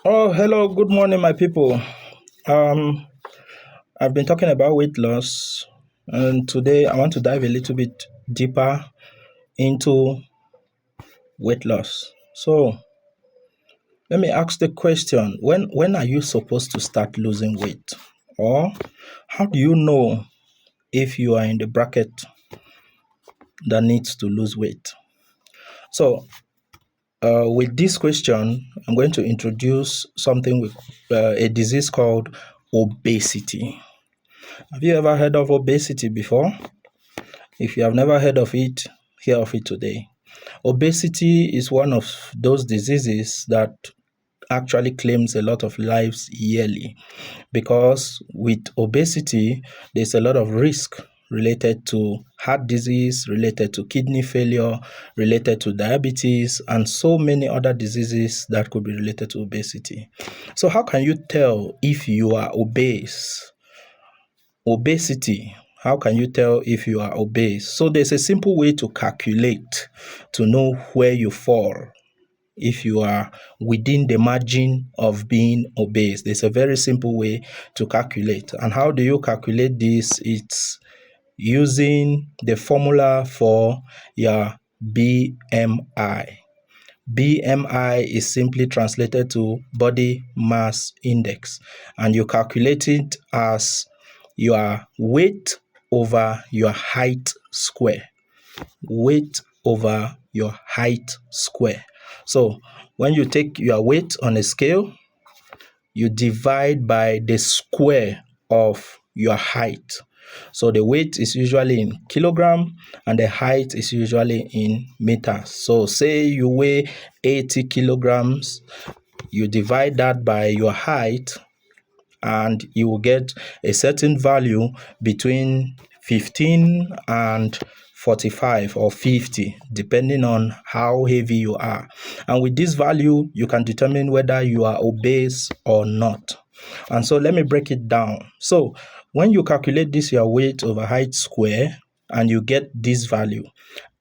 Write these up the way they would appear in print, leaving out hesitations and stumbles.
Oh, hello, good morning, my people. Um, I've been talking about weight loss, and today I want to dive a little bit deeper into weight loss. So, let me ask the question: when are you supposed to start losing weight, or how do you know if you are in the bracket that needs to lose weight? So, with this question, I'm going to introduce something with a disease called obesity. Have you ever heard of obesity before? If you have never heard of it, hear of it today. Obesity is one of those diseases that actually claims a lot of lives yearly because with obesity, there's a lot of risk related to heart disease, related to kidney failure, related to diabetes, and so many other diseases that could be related to obesity. So, how can you tell if you are obese? Obesity. How can you tell if you are obese? So there's a simple way to calculate to know where you fall if you are within the margin of being obese. There's a very simple way to calculate. And how do you calculate this? It's using the formula for your BMI. BMI is simply translated to body mass index, and you calculate it as your weight over your height square. Weight over your height square. So when you take your weight on a scale, you divide by the square of your height. So the weight is usually in kilogram and the height is usually in meters. So say you weigh 80 kilograms, you divide that by your height and you will get a certain value between 15 and 45 or 50, depending on how heavy you are. And with this value, you can determine whether you are obese or not. And so let me break it down. So when you calculate this, your weight over height square, and you get this value,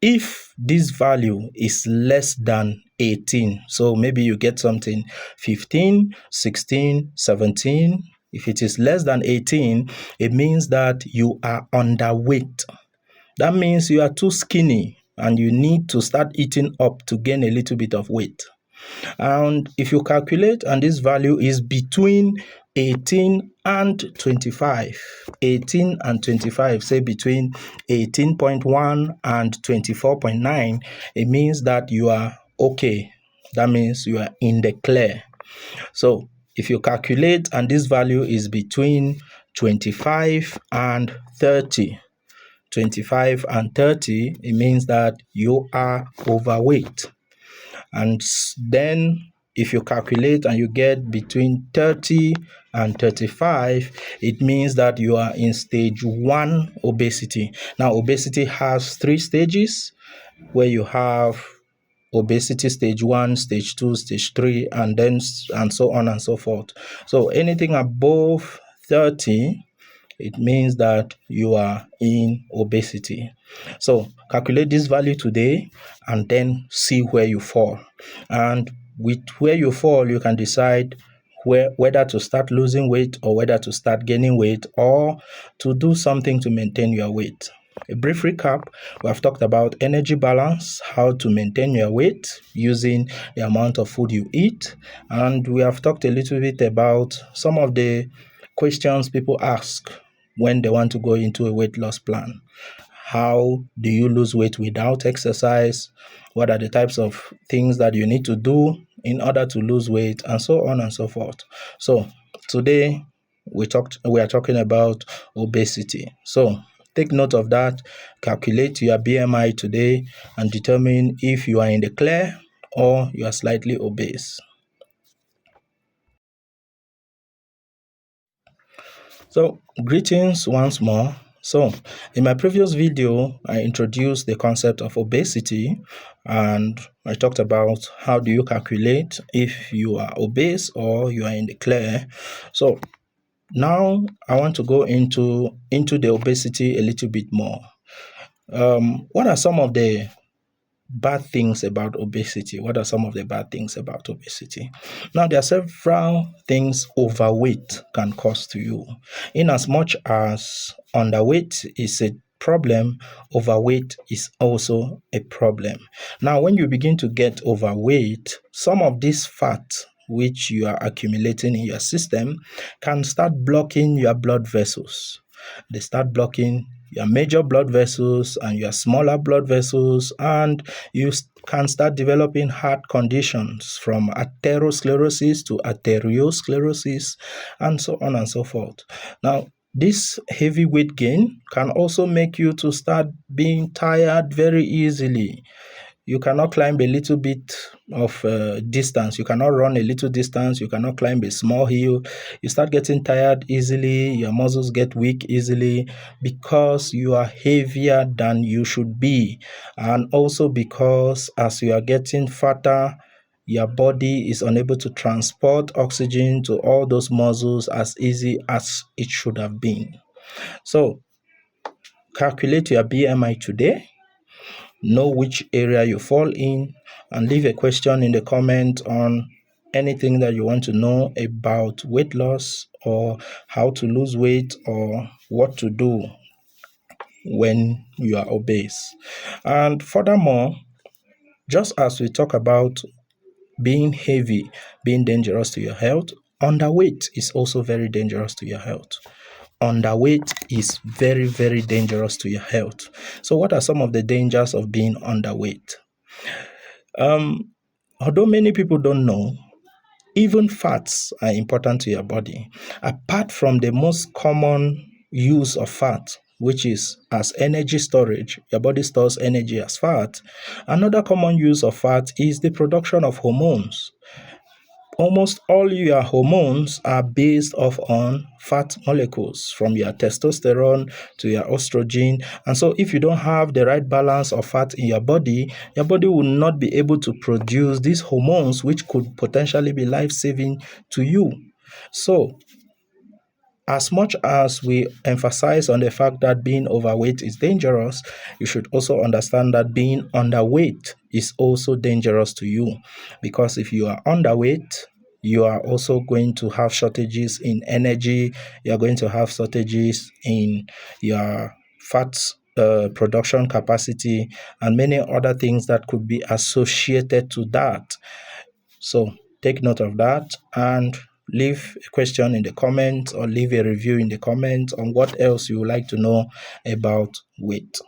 if this value is less than 18, so maybe you get something 15, 16, 17. If it is less than 18, it means that you are underweight. That means you are too skinny and you need to start eating up to gain a little bit of weight. And if you calculate and this value is between 18 and 25, 18 and 25, say between 18.1 and 24.9, it means that you are okay. That means you are in the clear. So if you calculate and this value is between 25 and 30, 25 and 30, it means that you are overweight. And then if you calculate and you get between 30 and 35, it means that you are in stage 1 obesity. Now, obesity has 3 stages where you have obesity stage 1, stage 2, stage 3, and then and so on and so forth. So anything above 30, it means that you are in obesity. So calculate this value today and then see where you fall. And with where you fall, you can decide whether to start losing weight or whether to start gaining weight or to do something to maintain your weight. A brief recap: we have talked about energy balance, how to maintain your weight using the amount of food you eat, and we have talked a little bit about some of the questions people ask when they want to go into a weight loss plan. How do you lose weight without exercise? What are the types of things that you need to do in order to lose weight, and so on and so forth. So today we are talking about obesity. So take note of that, calculate your BMI today and determine if you are in the clear or you are slightly obese. So, greetings once more. So, in my previous video, I introduced the concept of obesity and I talked about how do you calculate if you are obese or you are in the clear. So, now I want to go into the obesity a little bit more. What are some of the bad things about obesity. What are some of the bad things about obesity? Now, there are several things overweight can cause to you. In as much as underweight is a problem, overweight is also a problem. Now, when you begin to get overweight, some of this fat which you are accumulating in your system can start blocking your blood vessels. They start blocking your major blood vessels and your smaller blood vessels, and you can start developing heart conditions from atherosclerosis to arteriosclerosis, and so on and so forth. Now, this heavy weight gain can also make you to start being tired very easily. You cannot climb a little bit of distance. You cannot run a little distance. You cannot climb a small hill. You start getting tired easily. Your muscles get weak easily because you are heavier than you should be. And also because as you are getting fatter, your body is unable to transport oxygen to all those muscles as easy as it should have been. So, calculate your BMI today, know which area you fall in, and leave a question in the comment on anything that you want to know about weight loss or how to lose weight or what to do when you are obese. And furthermore, just as we talk about being heavy being dangerous to your health, underweight is also very dangerous to your health. Underweight is very, very dangerous to your health. So, what are some of the dangers of being underweight? Although many people don't know, even fats are important to your body. Apart from the most common use of fat, which is as energy storage, your body stores energy as fat. Another common use of fat is the production of hormones. Almost all your hormones are based off on fat molecules, from your testosterone to your estrogen. And so if you don't have the right balance of fat in your body will not be able to produce these hormones, which could potentially be life-saving to you. So as much as we emphasize on the fact that being overweight is dangerous, you should also understand that being underweight is also dangerous to you. Because if you are underweight, you are also going to have shortages in energy, you are going to have shortages in your fat production capacity, and many other things that could be associated to that. So take note of that and leave a question in the comments or leave a review in the comments on what else you would like to know about weight.